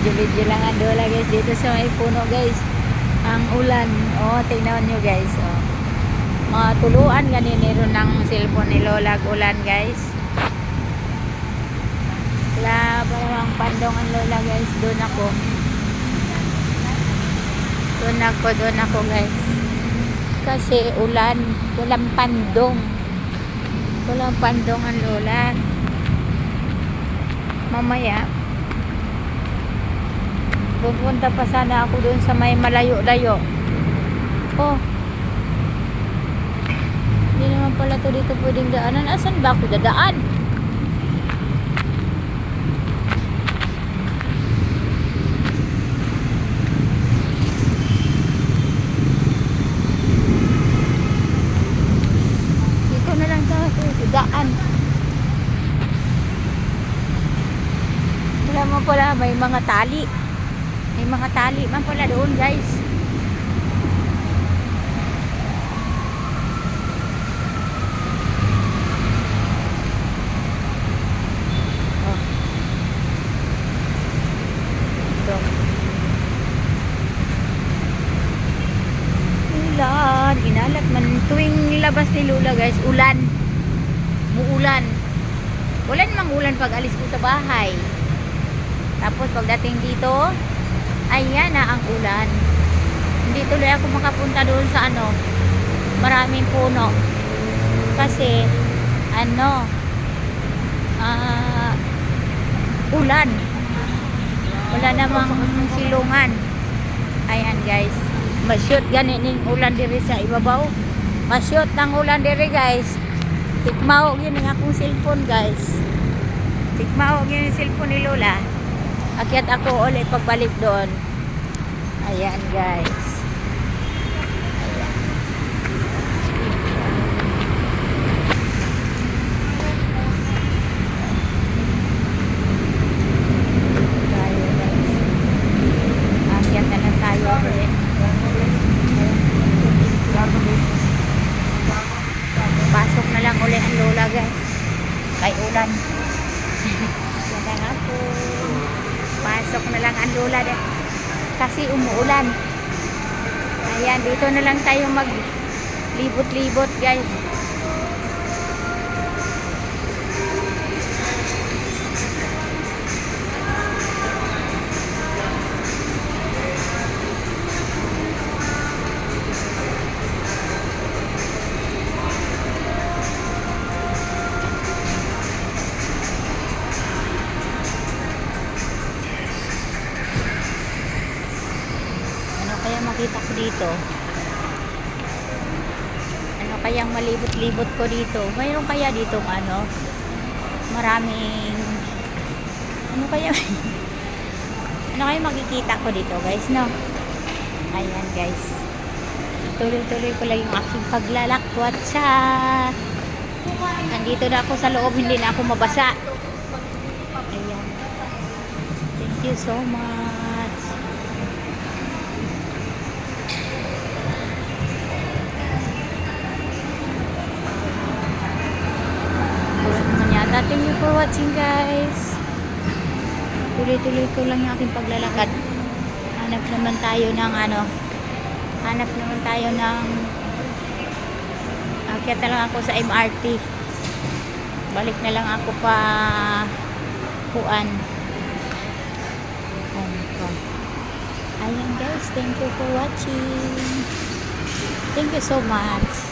Video-video lang ang lola guys. Dito sa may puno guys. Ang ulan. Oh, tingnan nyo guys. Oh. Mga tuluan ganinero ng cellphone ni lola. Ulan guys. Wala pa namang pandong ang lola guys. Doon ako. Doon ako guys. Kasi ulan. Walang pandong. Walang pandong ang lola. Mamaya pupunta pa sana ako doon sa may malayo-layo. Oh, hindi naman pala to dito pwedeng daanan. Asan ba ako dadaan? Dito na lang tayo daan. Wala mo pala, may mga tali. May mga tali man pala doon guys. Oh. Ito. Ulan. Inalat man. Tuwing labas ni Lola guys, ulan. Muulan. Ulan mang ulan pag alis ko sa bahay. Tapos pagdating dito, ayan na ang ulan. Hindi tuloy ako makapunta doon sa ano, maraming puno. Kasi, ano, ulan. Wala namang silungan. Ayan guys. Masyot ganit ng ulan diri sa ibabaw. Masyot ng ulan diri guys. Tikmao yun ang akong cellphone guys. Tikmao yun yung cellphone ni Lola. Akyat ako ulit pagbalik doon. Ayan guys. Ayan. Tayo guys. Akyat na lang tayo ulit. Pasok na lang ulit ang Lola guys. Kay ulan. Yan lang ako. Pasok na lang ang Lola kasi umuulan. Ayan, dito na lang tayo maglibot-libot guys. Kaya makita ko dito, ano kayang malibot-libot ko dito? Mayroon kaya dito ano, maraming ano kaya ano kaya makikita ko dito guys, no? Ayan guys, tuloy-tuloy ko lang yung aking paglalakwat sa nandito na ako sa loob, hindi na ako mabasa. Ayan, thank you so much. Thank you for watching guys. Tuloy-tuloy ko lang yung aking paglalakad. Hanap naman tayo ng ano, hanap naman tayo ng akyat na lang ako sa MRT. Balik na lang ako pa Kuan. Ayan guys, thank you for watching. Thank you so much.